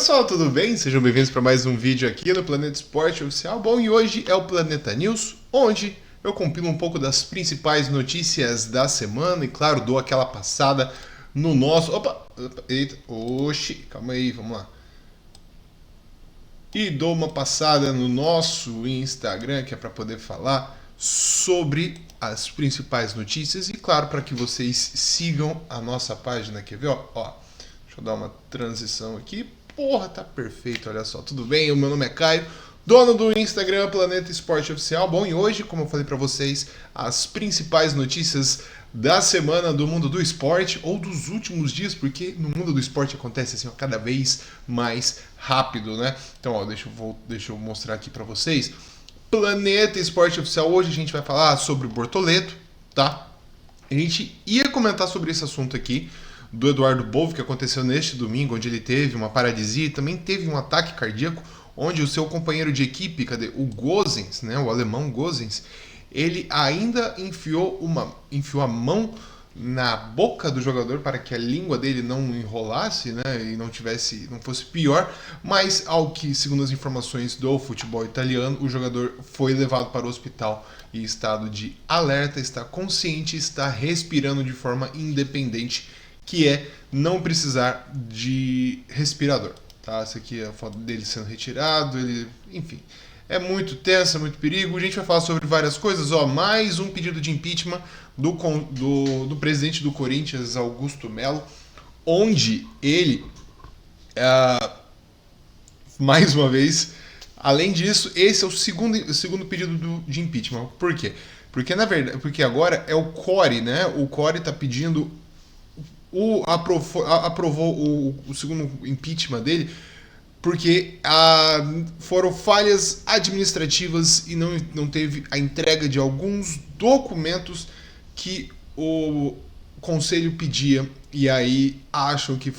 pessoal, tudo bem? Sejam bem-vindos para mais um vídeo aqui no Planeta Esporte Oficial. Bom, e hoje é o Planeta News, onde eu compilo um pouco das principais notícias da semana e, claro, dou aquela passada no nosso... Eita, oxi, calma aí, vamos lá. E dou uma passada no nosso Instagram, que é para poder falar sobre as principais notícias e, claro, para que vocês sigam a nossa página. Quer ver? Ó, deixa eu dar uma transição aqui. Porra, tá perfeito, olha só. Tudo bem? O meu nome é Caio, dono do Instagram Planeta Esporte Oficial. Bom, e hoje, como eu falei para vocês, as principais notícias da semana do mundo do esporte, ou dos últimos dias, porque no mundo do esporte acontece assim, ó, cada vez mais rápido, né? Então, ó, deixa eu mostrar aqui para vocês. Planeta Esporte Oficial, hoje a gente vai falar sobre o Bortoleto, tá? A gente ia comentar sobre esse assunto aqui, do Eduardo Bolf, que aconteceu neste domingo, onde ele teve uma paralisia e também teve um ataque cardíaco, onde o seu companheiro de equipe, o Gosens, né, o alemão Gosens, ele ainda enfiou a mão na boca do jogador para que a língua dele não enrolasse, né, e não fosse pior, mas ao que, segundo as informações do futebol italiano, o jogador foi levado para o hospital em estado de alerta, está consciente, está respirando de forma independente, que é não precisar de respirador, tá? Essa aqui é a foto dele sendo retirado, enfim, é muito tenso, é muito perigo. A gente vai falar sobre várias coisas, ó, mais um pedido de impeachment do presidente do Corinthians, Augusto Melo, onde ele, mais uma vez, além disso, esse é o segundo pedido de impeachment. Por quê? Porque agora é o CORE, né? O CORE está pedindo aprovou o segundo impeachment dele porque foram falhas administrativas e não teve a entrega de alguns documentos que o conselho pedia, e aí acham que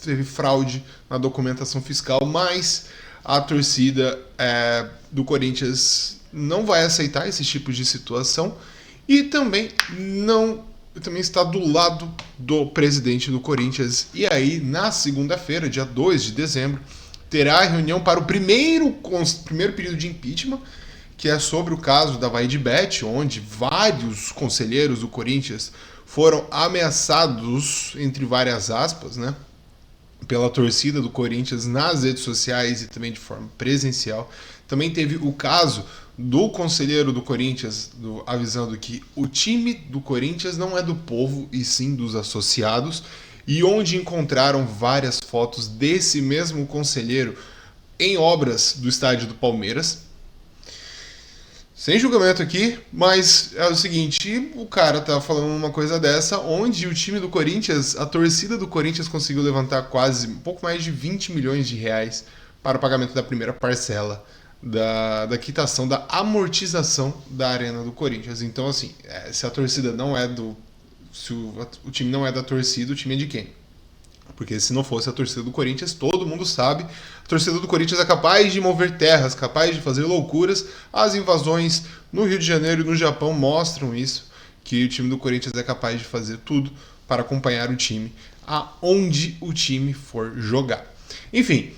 teve fraude na documentação fiscal, mas a torcida do Corinthians não vai aceitar esse tipo de situação e também está do lado do presidente do Corinthians. E aí, na segunda-feira, dia 2 de dezembro, terá a reunião para o primeiro período de impeachment, que é sobre o caso da Vaidbet, onde vários conselheiros do Corinthians foram ameaçados, entre várias aspas, né, pela torcida do Corinthians nas redes sociais e também de forma presencial. Também teve o caso do conselheiro do Corinthians avisando que o time do Corinthians não é do povo e sim dos associados, e onde encontraram várias fotos desse mesmo conselheiro em obras do estádio do Palmeiras. Sem julgamento aqui, mas é o seguinte, o cara tá falando uma coisa dessa, onde o time do Corinthians, a torcida do Corinthians conseguiu levantar quase um pouco mais de 20 milhões de reais para o pagamento da primeira parcela da quitação, da amortização da Arena do Corinthians. Então, assim, se a torcida não é se o time não é da torcida, o time é de quem? Porque se não fosse a torcida do Corinthians, todo mundo sabe, a torcida do Corinthians é capaz de mover terras, capaz de fazer loucuras. As invasões no Rio de Janeiro e no Japão mostram isso, que o time do Corinthians é capaz de fazer tudo para acompanhar o time aonde o time for jogar. Enfim,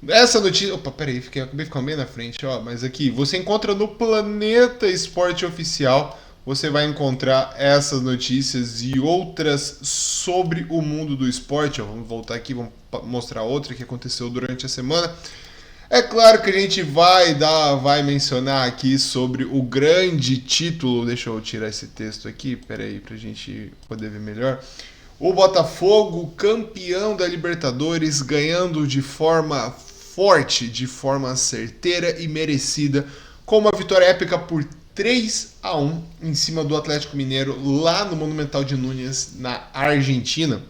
essa notícia... Opa, peraí, acabei ficando bem na frente, ó. Mas aqui, você encontra no Planeta Esporte Oficial, você vai encontrar essas notícias e outras sobre o mundo do esporte. Ó, vamos voltar aqui, vamos mostrar outra que aconteceu durante a semana. É claro que a gente vai mencionar aqui sobre o grande título. Deixa eu tirar esse texto aqui, peraí, pra gente poder ver melhor. O Botafogo, campeão da Libertadores, ganhando de forma forte, de forma certeira e merecida, com uma vitória épica por 3-1 em cima do Atlético Mineiro, lá no Monumental de Núñez, na Argentina.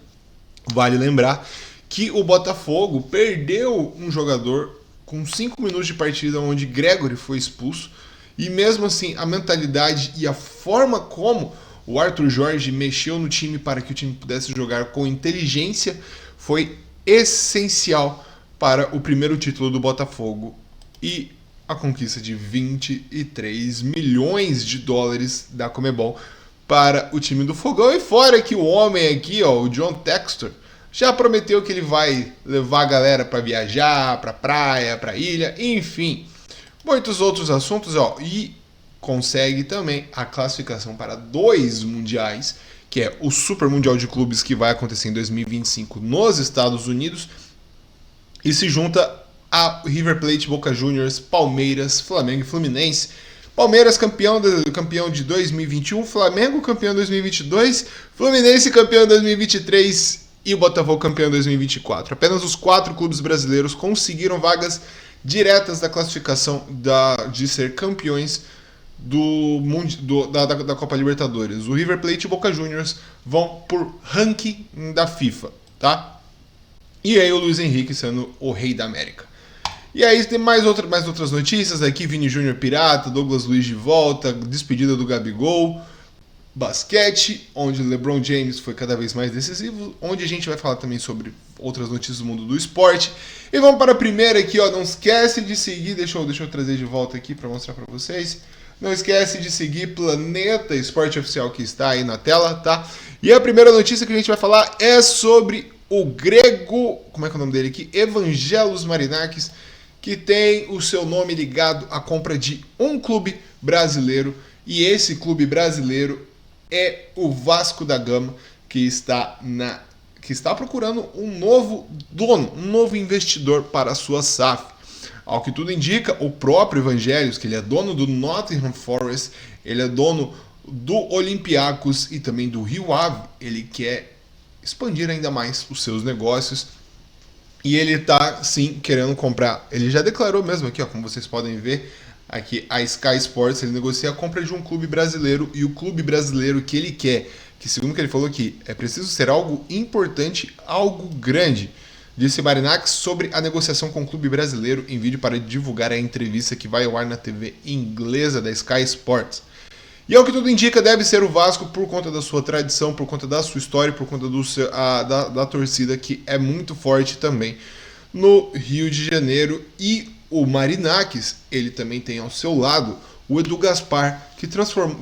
Vale lembrar que o Botafogo perdeu um jogador com 5 minutos de partida, onde Gregore foi expulso, e mesmo assim a mentalidade e a forma como o Arthur Jorge mexeu no time para que o time pudesse jogar com inteligência foi essencial para o primeiro título do Botafogo e a conquista de 23 milhões de dólares da Conmebol para o time do Fogão. E fora que o homem aqui, ó, o John Textor, já prometeu que ele vai levar a galera para viajar, para praia, para ilha, enfim, muitos outros assuntos, ó, e consegue também a classificação para 2 mundiais, que é o Super Mundial de Clubes que vai acontecer em 2025 nos Estados Unidos, e se junta a River Plate, Boca Juniors, Palmeiras, Flamengo e Fluminense. Palmeiras campeão de 2021, Flamengo campeão de 2022, Fluminense campeão de 2023 e o Botafogo campeão de 2024. Apenas os 4 clubes brasileiros conseguiram vagas diretas da classificação de ser campeões da Copa Libertadores. O River Plate e o Boca Juniors vão por ranking da FIFA, tá? E aí o Luiz Henrique sendo o rei da América. E aí tem mais outras notícias aqui, Vini Júnior pirata, Douglas Luiz de volta, despedida do Gabigol, basquete, onde LeBron James foi cada vez mais decisivo, onde a gente vai falar também sobre outras notícias do mundo do esporte. E vamos para a primeira aqui, ó, não esquece de seguir, deixa eu trazer de volta aqui para mostrar para vocês. Não esquece de seguir Planeta Esporte Oficial, que está aí na tela, tá? E a primeira notícia que a gente vai falar é sobre o grego, como é que é o nome dele aqui? Evangelos Marinakis, que tem o seu nome ligado à compra de um clube brasileiro, e esse clube brasileiro é o Vasco da Gama, que está procurando um novo dono, um novo investidor para a sua SAF. Ao que tudo indica, o próprio Evangelos, que ele é dono do Nottingham Forest, ele é dono do Olympiacos e também do Rio Ave, ele quer expandir ainda mais os seus negócios. E ele está, sim, querendo comprar. Ele já declarou mesmo aqui, ó, como vocês podem ver, aqui a Sky Sports, ele negocia a compra de um clube brasileiro, e o clube brasileiro que ele quer, que segundo o que ele falou aqui, é preciso ser algo importante, algo grande, disse Marinakis sobre a negociação com o clube brasileiro em vídeo para divulgar a entrevista que vai ao ar na TV inglesa da Sky Sports. E ao que tudo indica, deve ser o Vasco por conta da sua tradição, por conta da sua história, por conta da torcida, que é muito forte também no Rio de Janeiro. E o Marinakis, ele também tem ao seu lado o Edu Gaspar,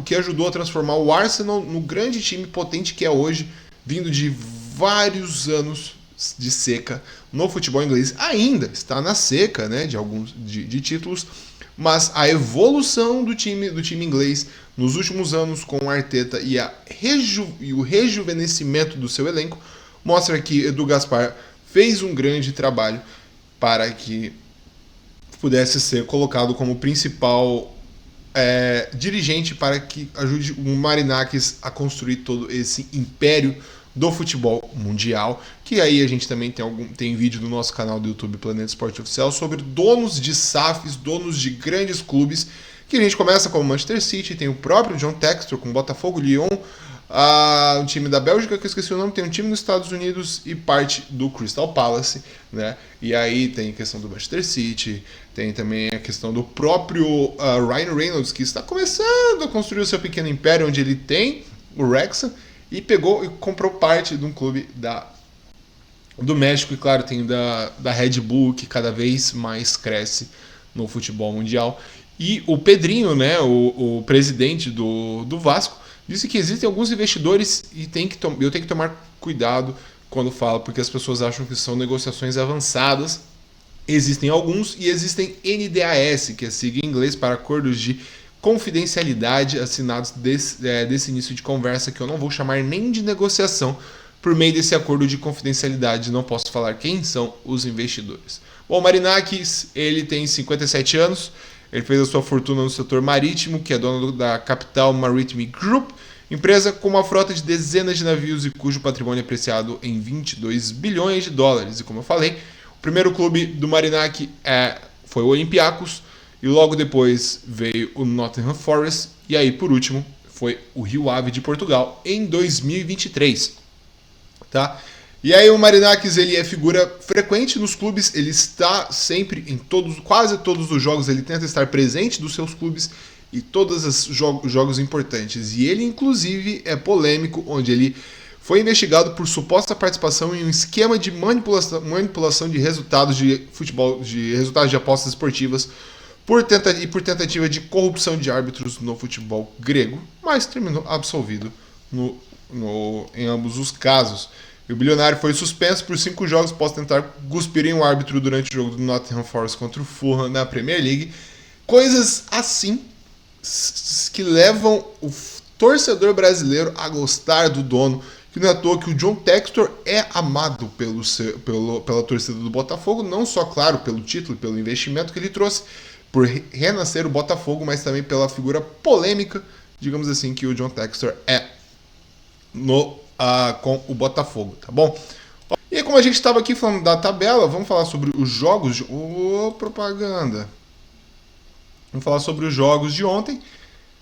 que ajudou a transformar o Arsenal no grande time potente que é hoje, vindo de vários anos de seca no futebol inglês. Ainda está na seca, né, de alguns de títulos, mas a evolução do time inglês nos últimos anos com o Arteta e o rejuvenescimento do seu elenco mostra que Edu Gaspar fez um grande trabalho para que pudesse ser colocado como principal dirigente para que ajude o Marinakis a construir todo esse império do futebol mundial, que aí a gente também tem vídeo no nosso canal do YouTube Planeta Esporte Oficial sobre donos de SAFs, donos de grandes clubes, que a gente começa com o Manchester City, tem o próprio John Textor com o Botafogo, Lyon, um time da Bélgica, que eu esqueci o nome, tem um time nos Estados Unidos e parte do Crystal Palace, né? E aí tem a questão do Manchester City, tem também a questão do próprio Ryan Reynolds, que está começando a construir o seu pequeno império, onde ele tem o Wrexham, e pegou e comprou parte de um clube do México, e claro, tem da Red Bull, que cada vez mais cresce no futebol mundial. E o Pedrinho, né, o presidente do Vasco, disse que existem alguns investidores e eu tenho que tomar cuidado quando falo, porque as pessoas acham que são negociações avançadas. Existem alguns e existem NDAS, que é sigla em inglês para acordos de confidencialidade assinados desse início de conversa, que eu não vou chamar nem de negociação. Por meio desse acordo de confidencialidade, não posso falar quem são os investidores. Bom, Marinakis, ele tem 57 anos, ele fez a sua fortuna no setor marítimo, que é dono da Capital Maritime Group, empresa com uma frota de dezenas de navios e cujo patrimônio é apreciado em 22 bilhões de dólares. E como eu falei, o primeiro clube do Marinakis foi o Olympiacos, e logo depois veio o Nottingham Forest, e aí por último foi o Rio Ave de Portugal em 2023. Tá? E aí o Marinakis, ele é figura frequente nos clubes, ele está sempre em quase todos os jogos, ele tenta estar presente dos seus clubes e todos os jogos importantes. E ele inclusive é polêmico, onde ele foi investigado por suposta participação em um esquema de manipulação de resultados de futebol, de resultados de apostas esportivas, por tentativa de corrupção de árbitros no futebol grego, mas terminou absolvido em ambos os casos. E o bilionário foi suspenso por 5 jogos após tentar cuspir em um árbitro durante o jogo do Nottingham Forest contra o Fulham na Premier League. Coisas assim que levam o torcedor brasileiro a gostar do dono, que não é à toa que o John Textor é amado pela torcida do Botafogo, não só, claro, pelo título, pelo investimento que ele trouxe, por renascer o Botafogo, mas também pela figura polêmica, digamos assim, que o John Textor é com o Botafogo, tá bom? E aí, como a gente estava aqui falando da tabela, vamos falar sobre os jogos de... propaganda! Vamos falar sobre os jogos de ontem,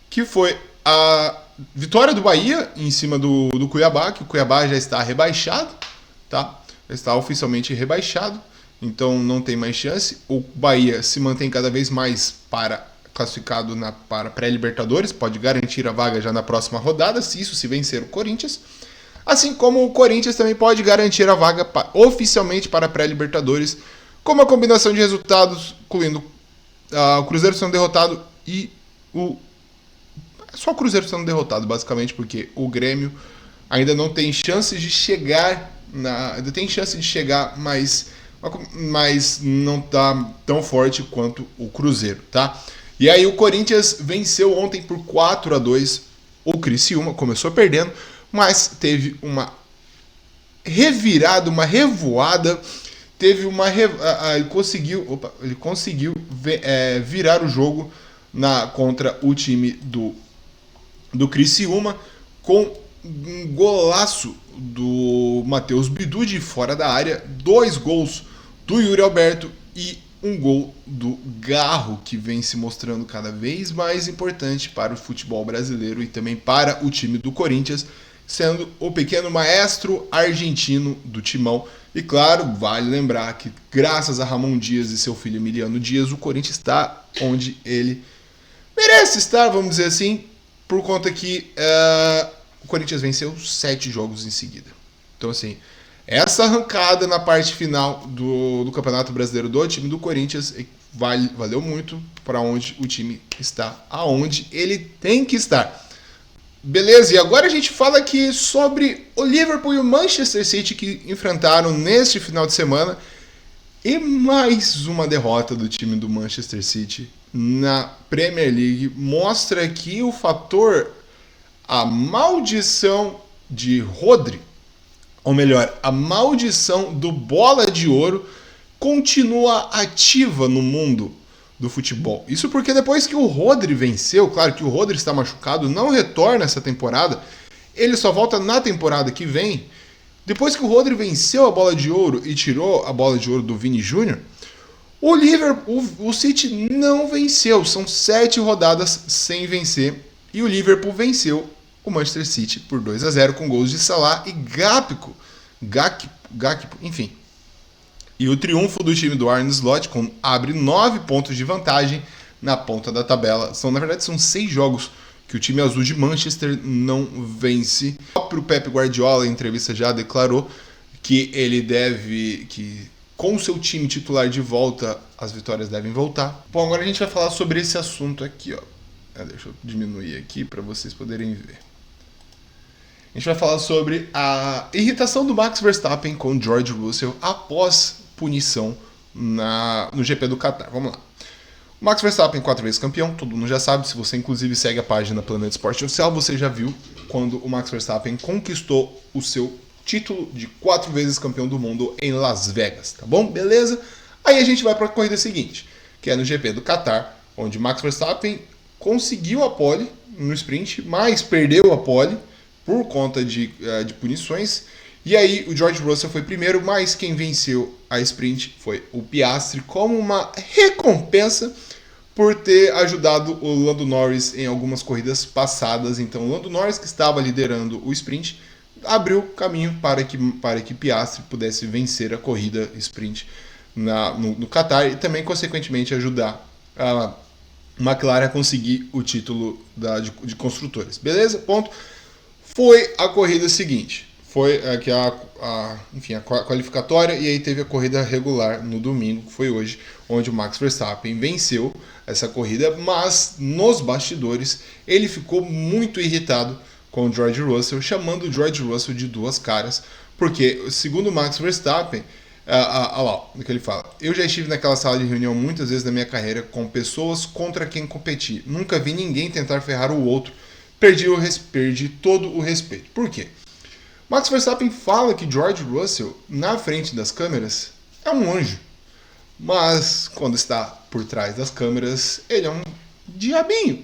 que foi a vitória do Bahia em cima do Cuiabá, que o Cuiabá já está rebaixado, tá? Já está oficialmente rebaixado, então não tem mais chance. O Bahia se mantém cada vez mais classificado para pré-Libertadores, pode garantir a vaga já na próxima rodada, se vencer o Corinthians. Assim como o Corinthians também pode garantir a vaga oficialmente para pré-Libertadores, com uma combinação de resultados, incluindo o Cruzeiro sendo derrotado e só o Cruzeiro sendo derrotado, basicamente, porque o Grêmio ainda não tem chances de chegar ainda tem chance de chegar, mas não está tão forte quanto o Cruzeiro, tá? E aí o Corinthians venceu ontem por 4-2 o Criciúma, começou perdendo, mas teve uma revirada, uma revoada, ele conseguiu virar o jogo contra o time do Criciúma, com um golaço do Matheus Bidu de fora da área, 2 gols do Yuri Alberto e um gol do Garro, que vem se mostrando cada vez mais importante para o futebol brasileiro e também para o time do Corinthians, sendo o pequeno maestro argentino do timão. E claro, vale lembrar que graças a Ramon Dias e seu filho Emiliano Dias, o Corinthians está onde ele merece estar, vamos dizer assim, por conta que o Corinthians venceu 7 jogos em seguida. Então, assim, essa arrancada na parte final do Campeonato Brasileiro do time do Corinthians valeu muito para onde o time está, aonde ele tem que estar. Beleza, e agora a gente fala aqui sobre o Liverpool e o Manchester City, que enfrentaram neste final de semana, e mais uma derrota do time do Manchester City na Premier League. Mostra aqui o fator, a maldição de Rodri, ou melhor, a maldição do Bola de Ouro continua ativa no mundo do futebol. Isso porque depois que o Rodri venceu, claro que o Rodri está machucado, não retorna essa temporada, ele só volta na temporada que vem. Depois que o Rodri venceu a Bola de Ouro e tirou a Bola de Ouro do Vini Júnior, o City não venceu. São 7 rodadas sem vencer e o Liverpool venceu o Manchester City por 2-0 com gols de Salah e Gakpo, enfim. E o triunfo do time do Arne Slot abre 9 pontos de vantagem na ponta da tabela. Na verdade, são 6 jogos que o time azul de Manchester não vence. O próprio Pep Guardiola, em entrevista, já declarou que que com o seu time titular de volta, as vitórias devem voltar. Bom, agora a gente vai falar sobre esse assunto aqui, ó. Deixa eu diminuir aqui para vocês poderem ver. A gente vai falar sobre a irritação do Max Verstappen com George Russell após punição no GP do Qatar. Vamos lá. O Max Verstappen, 4 vezes campeão, todo mundo já sabe. Se você inclusive segue a página Planeta Esporte Oficial, você já viu quando o Max Verstappen conquistou o seu título de 4 vezes campeão do mundo em Las Vegas, tá bom? Beleza? Aí a gente vai para a corrida seguinte, que é no GP do Qatar, onde Max Verstappen conseguiu a pole no sprint, mas perdeu a pole por conta de punições. E aí o George Russell foi primeiro, mas quem venceu a sprint foi o Piastri, como uma recompensa por ter ajudado o Lando Norris em algumas corridas passadas. Então o Lando Norris, que estava liderando o sprint, abriu caminho para que Piastri pudesse vencer a corrida sprint no Qatar e também, consequentemente, ajudar a McLaren a conseguir o título de construtores. Beleza? Ponto. Foi a corrida seguinte. Foi aqui a qualificatória, e aí teve a corrida regular no domingo, que foi hoje, onde o Max Verstappen venceu essa corrida, mas nos bastidores ele ficou muito irritado com o George Russell, chamando o George Russell de 2 caras, Porque, segundo Max Verstappen, olha lá o que ele fala. Eu já estive naquela sala de reunião muitas vezes na minha carreira com pessoas contra quem competi. Nunca vi ninguém tentar ferrar o outro. Perdi todo o respeito. Por quê? Max Verstappen fala que George Russell, na frente das câmeras, é um anjo. Mas, quando está por trás das câmeras, ele é um diabinho.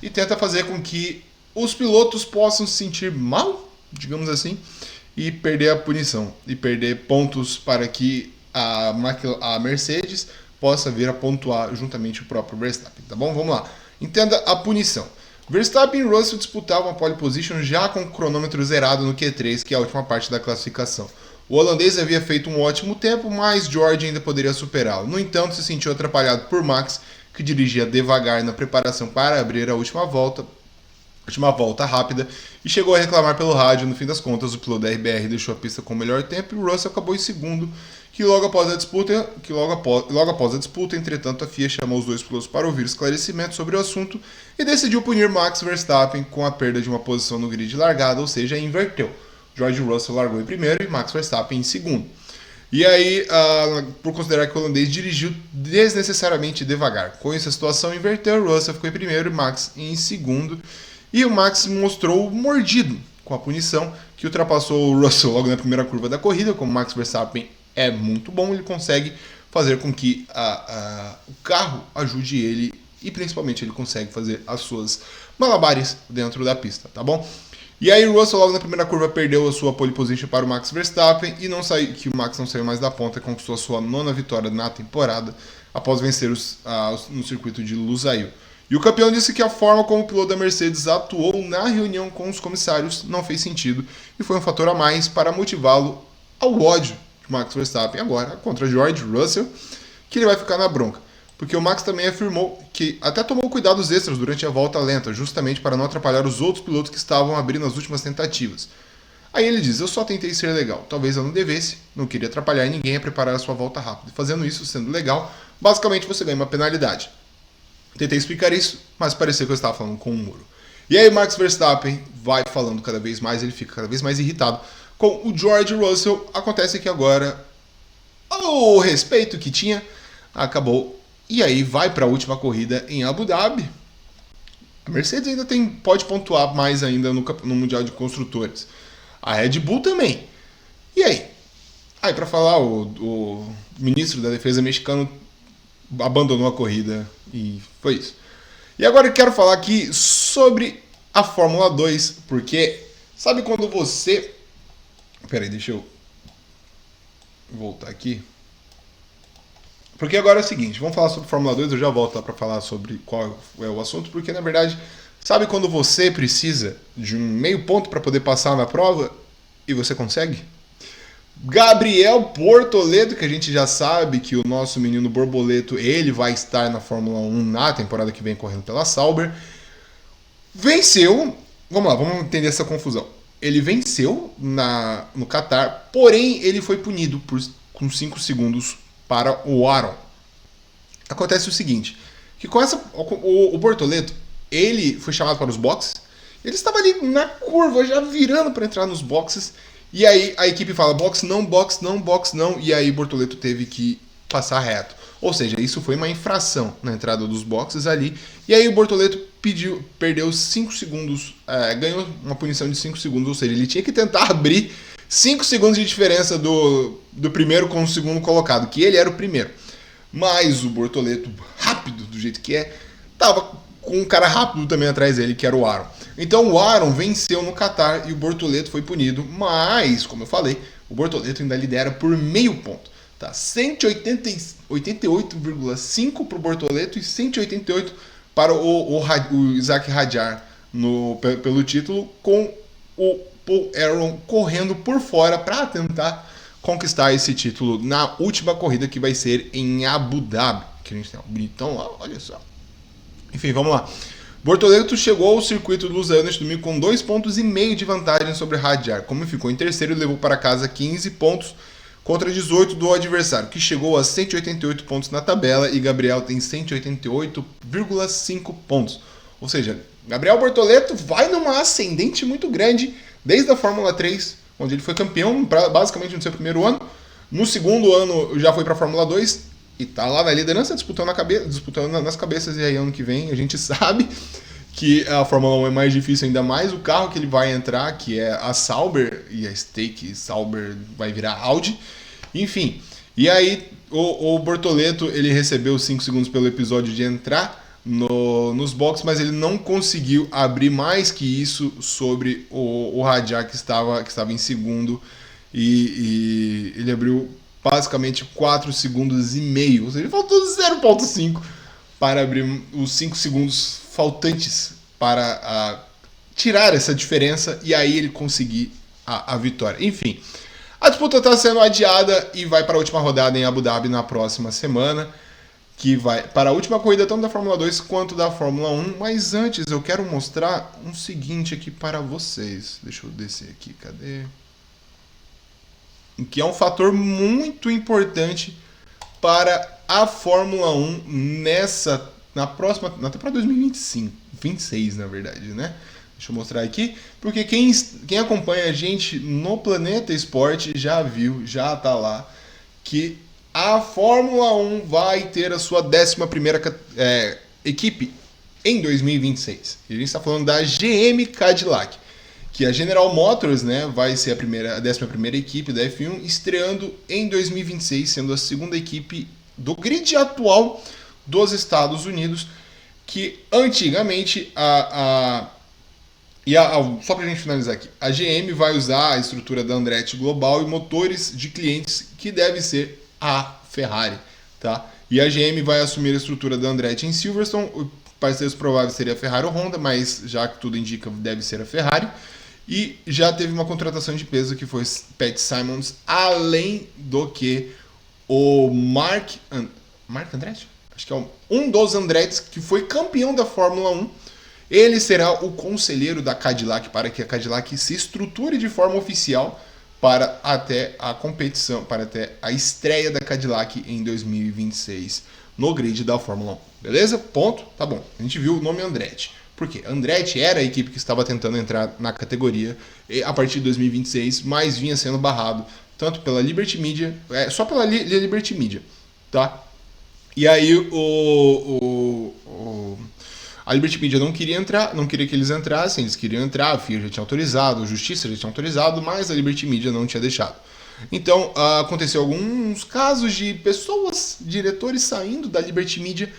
E tenta fazer com que os pilotos possam se sentir mal, digamos assim, e perder a punição. E perder pontos para que a Mercedes possa vir a pontuar juntamente o próprio Verstappen. Tá bom? Vamos lá. Entenda a punição. Verstappen e Russell disputavam a pole position já com o cronômetro zerado no Q3, que é a última parte da classificação. O holandês havia feito um ótimo tempo, mas George ainda poderia superá-lo. No entanto, se sentiu atrapalhado por Max, que dirigia devagar na preparação para abrir a última volta rápida, e chegou a reclamar pelo rádio. No fim das contas, o piloto da RBR deixou a pista com o melhor tempo e o Russell acabou em segundo, logo após a disputa, entretanto, a FIA chamou os dois pilotos para ouvir esclarecimentos sobre o assunto e decidiu punir Max Verstappen com a perda de uma posição no grid de largada, ou seja, inverteu. George Russell largou em primeiro e Max Verstappen em segundo. E aí, por considerar que o holandês dirigiu desnecessariamente devagar. Com essa situação, inverteu, Russell ficou em primeiro e Max em segundo. E o Max mostrou mordido com a punição, que ultrapassou o Russell logo na primeira curva da corrida. Como o Max Verstappen é muito bom, ele consegue fazer com que o carro ajude ele e principalmente ele consegue fazer as suas malabares dentro da pista, tá bom? E aí o Russell logo na primeira curva perdeu a sua pole position para o Max Verstappen e que o Max não saiu mais da ponta e conquistou a sua 9ª vitória na temporada após vencer no circuito de Lusail. E o campeão disse que a forma como o piloto da Mercedes atuou na reunião com os comissários não fez sentido e foi um fator a mais para motivá-lo ao ódio de Max Verstappen agora contra George Russell, que ele vai ficar na bronca. Porque o Max também afirmou que até tomou cuidados extras durante a volta lenta, justamente para não atrapalhar os outros pilotos que estavam abrindo as últimas tentativas. Aí ele diz: eu só tentei ser legal, talvez eu não devesse, não queria atrapalhar ninguém a preparar a sua volta rápida. Fazendo isso, sendo legal, basicamente você ganha uma penalidade. Tentei explicar isso, mas parecia que eu estava falando com um muro. E aí Max Verstappen vai falando cada vez mais, ele fica cada vez mais irritado com o George Russell. Acontece que agora o respeito que tinha acabou. E aí vai para a última corrida em Abu Dhabi. A Mercedes ainda pode pontuar mais ainda no Mundial de Construtores. A Red Bull também. E aí? Aí para falar, o ministro da Defesa mexicano abandonou a corrida e foi isso. E agora eu quero falar aqui sobre a Fórmula 2, porque sabe quando você... Peraí, deixa eu voltar aqui. Porque agora é o seguinte, vamos falar sobre Fórmula 2, eu já volto lá para falar sobre qual é o assunto, porque na verdade, sabe quando você precisa de um meio ponto para poder passar na prova e você consegue? Gabriel Bortoleto, que a gente já sabe que o nosso menino Borboleto, ele vai estar na Fórmula 1 na temporada que vem correndo pela Sauber, venceu, vamos lá, vamos entender essa confusão. Ele venceu no Qatar, porém ele foi punido com 5 segundos para o Aaron. Acontece o seguinte, que com o Bortoleto, ele foi chamado para os boxes, ele estava ali na curva, já virando para entrar nos boxes, e aí a equipe fala box não, e aí Bortoleto teve que passar reto. Ou seja, isso foi uma infração na entrada dos boxes ali, e aí o Bortoleto perdeu 5 segundos, ganhou uma punição de 5 segundos, ou seja, ele tinha que tentar abrir 5 segundos de diferença do primeiro com o segundo colocado, que ele era o primeiro. Mas o Bortoleto, rápido do jeito que é, tava com um cara rápido também atrás dele, que era o Aaron. Então o Aaron venceu no Qatar e o Bortoleto foi punido, mas, como eu falei, o Bortoleto ainda lidera por meio ponto. Tá? 188,5 para o Bortoleto e 188 para o Isaac Hadjar pelo título, com o Paul Aron correndo por fora para tentar conquistar esse título na última corrida, que vai ser em Abu Dhabi. Que a gente tem um bonitão lá, olha só. Enfim, vamos lá. Bortoleto chegou ao circuito do Lusail neste domingo com 2,5 pontos de vantagem sobre Hadjar. Como ficou em terceiro, ele levou para casa 15 pontos contra 18 do adversário, que chegou a 188 pontos na tabela, e Gabriel tem 188,5 pontos. Ou seja, Gabriel Bortoleto vai numa ascendente muito grande desde a Fórmula 3 onde ele foi campeão basicamente no seu primeiro ano. No segundo ano já foi para a Fórmula 2 e tá lá na liderança disputando nas cabeças. E aí ano que vem a gente sabe que a Fórmula 1 é mais difícil, ainda mais o carro que ele vai entrar, que é a Sauber, e a Stake Sauber vai virar Audi. Enfim, e aí o Bortoleto, ele recebeu 5 segundos pelo episódio de entrar nos boxes, mas ele não conseguiu abrir mais que isso sobre o Rajah, que estava em segundo, e ele abriu basicamente 4 segundos e meio, ou seja, ele faltou 0,5 para abrir os 5 segundos faltantes para tirar essa diferença e aí ele conseguir a vitória. Enfim, a disputa está sendo adiada e vai para a última rodada em Abu Dhabi na próxima semana, que vai para a última corrida tanto da Fórmula 2 quanto da Fórmula 1. Mas antes eu quero mostrar um seguinte aqui para vocês. Deixa eu descer aqui, cadê? Que é um fator muito importante para a Fórmula 1 na temporada 2025, 26 na verdade, né? Deixa eu mostrar aqui, porque quem acompanha a gente no Planeta Esporte já viu, já tá lá, que a Fórmula 1 vai ter a sua 11ª equipe em 2026. E a gente está falando da GM Cadillac, que a General Motors, né, vai ser a 11ª equipe da F1, estreando em 2026, sendo a segunda equipe do grid atual dos Estados Unidos, que antigamente só para a gente finalizar aqui, a GM vai usar a estrutura da Andretti Global e motores de clientes que deve ser a Ferrari, tá? E a GM vai assumir a estrutura da Andretti em Silverstone. O parceiros prováveis seria a Ferrari ou Honda, mas já que tudo indica, deve ser a Ferrari. E já teve uma contratação de peso que foi Pat Symonds, além do que o Mark Andretti? Acho que é um dos Andrettis que foi campeão da Fórmula 1. Ele será o conselheiro da Cadillac para que a Cadillac se estruture de forma oficial para até a competição, para até a estreia da Cadillac em 2026 no grid da Fórmula 1. Beleza? Ponto? Tá bom. A gente viu o nome Andretti. Por quê? Andretti era a equipe que estava tentando entrar na categoria a partir de 2026, mas vinha sendo barrado tanto pela Liberty Media, só pela Liberty Media, tá? E aí a Liberty Media não queria entrar, não queria que eles entrassem, eles queriam entrar, a FIA já tinha autorizado, a Justiça já tinha autorizado, mas a Liberty Media não tinha deixado. Então, aconteceu alguns casos de pessoas, diretores saindo da Liberty Media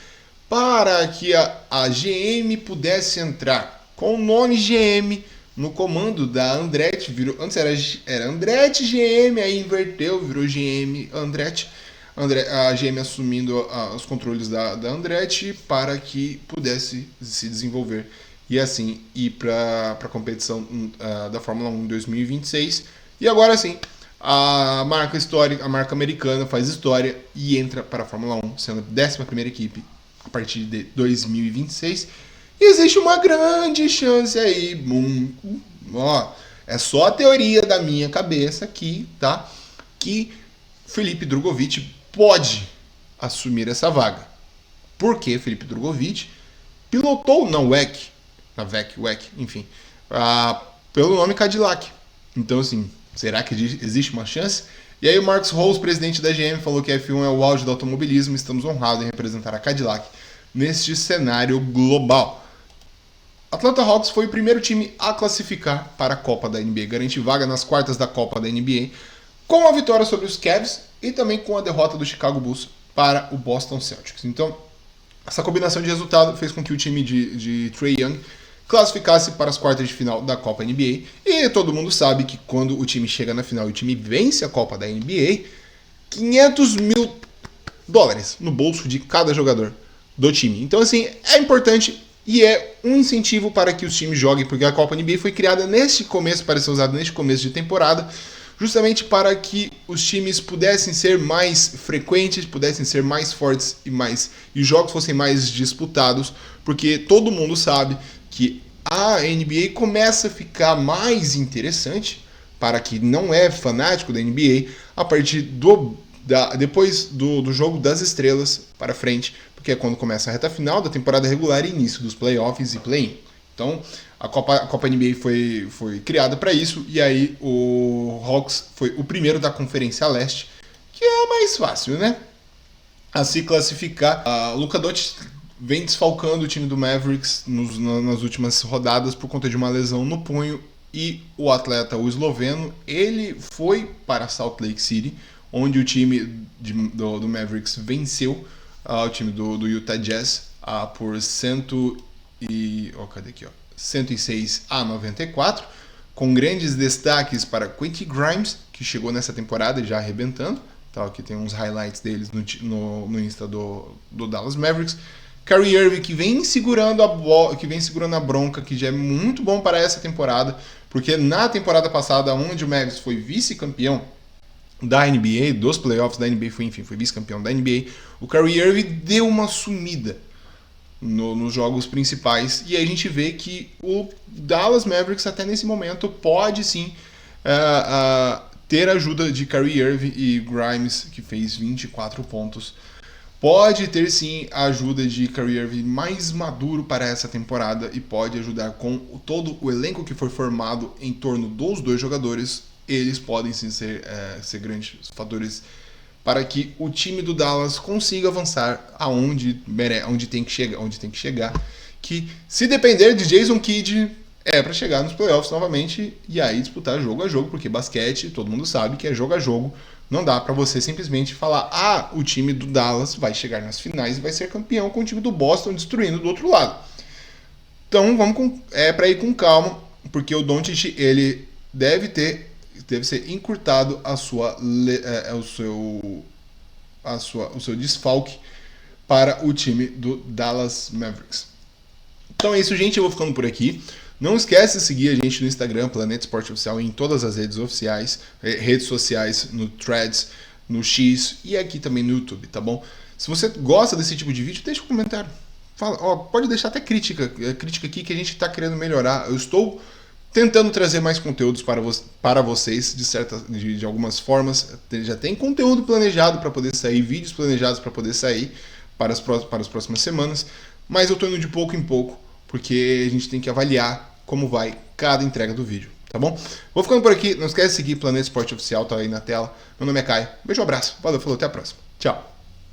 para que a GM pudesse entrar com o nome GM no comando da Andretti. Antes era Andretti GM, aí inverteu, virou GM Andretti. A GM assumindo os controles da Andretti para que pudesse se desenvolver e assim ir para a competição da Fórmula 1 em 2026. E agora sim, a marca histórica, a marca americana faz história e entra para a Fórmula 1, sendo a 11ª equipe a partir de 2026. E existe uma grande chance aí, é só a teoria da minha cabeça aqui, tá? Que Felipe Drugovich pode assumir essa vaga. Porque Felipe Drugovich pilotou na WEC, enfim, pelo nome Cadillac. Então, assim, será que existe uma chance? E aí o Marcus Rose, presidente da GM, falou que a F1 é o auge do automobilismo, estamos honrados em representar a Cadillac neste cenário global. Atlanta Hawks foi o primeiro time a classificar para a Copa da NBA, garantir vaga nas quartas da Copa da NBA, com a vitória sobre os Cavs e também com a derrota do Chicago Bulls para o Boston Celtics. Então, essa combinação de resultado fez com que o time de Trae Young classificasse para as quartas de final da Copa NBA. E todo mundo sabe que quando o time chega na final e o time vence a Copa da NBA, $500 mil no bolso de cada jogador do time. Então, assim, é importante e é um incentivo para que os times joguem, porque a Copa NBA foi criada neste começo, para ser usada neste começo de temporada, justamente para que os times pudessem ser mais frequentes, pudessem ser mais fortes e os jogos fossem mais disputados, porque todo mundo sabe que a NBA começa a ficar mais interessante para quem não é fanático da NBA a partir depois do jogo das estrelas para frente, porque é quando começa a reta final da temporada regular e início dos playoffs e play-in. Então, a Copa NBA foi criada para isso, e aí o Hawks foi o primeiro da Conferência Leste, que é a mais fácil, né? A se classificar. A Luka Doncic vem desfalcando o time do Mavericks nas últimas rodadas por conta de uma lesão no punho, e o atleta, o esloveno, ele foi para Salt Lake City, onde o time do Mavericks venceu o time do Utah Jazz por 106-94, com grandes destaques para Quentin Grimes, que chegou nessa temporada já arrebentando. Tá, aqui tem uns highlights deles no Insta do Dallas Mavericks. Kyrie Irving, que vem segurando a bronca, que já é muito bom para essa temporada, porque na temporada passada, onde o Mavericks foi vice-campeão da NBA, dos playoffs da NBA, foi vice-campeão da NBA, o Kyrie Irving deu uma sumida nos jogos principais, e aí a gente vê que o Dallas Mavericks até nesse momento pode sim ter ajuda de Kyrie Irving e Grimes, que fez 24 pontos. Pode ter sim a ajuda de Kyrie Irving mais maduro para essa temporada, e pode ajudar com todo o elenco que foi formado em torno dos dois jogadores. Eles podem sim ser grandes fatores para que o time do Dallas consiga avançar onde tem que chegar. Que se depender de Jason Kidd, é para chegar nos playoffs novamente e aí disputar jogo a jogo, porque basquete, todo mundo sabe que é jogo a jogo. Não dá para você simplesmente falar, o time do Dallas vai chegar nas finais e vai ser campeão com o time do Boston destruindo do outro lado. Então vamos para ir com calma, porque o Doncic, ele deve ser encurtado o seu desfalque para o time do Dallas Mavericks. Então é isso, gente, eu vou ficando por aqui. Não esquece de seguir a gente no Instagram, Planeta Esporte Oficial, em todas as redes sociais, no Threads, no X e aqui também no YouTube, tá bom? Se você gosta desse tipo de vídeo, deixa um comentário. Pode deixar até crítica aqui que a gente está querendo melhorar. Eu estou tentando trazer mais conteúdos para vocês, de algumas formas. Já tem conteúdo planejado para poder sair, vídeos planejados para poder sair para as próximas semanas, mas eu estou indo de pouco em pouco, porque a gente tem que avaliar como vai cada entrega do vídeo, tá bom? Vou ficando por aqui, não esquece de seguir Planeta Esporte Oficial, tá aí na tela. Meu nome é Caio, beijo, abraço, valeu, falou, até a próxima, tchau!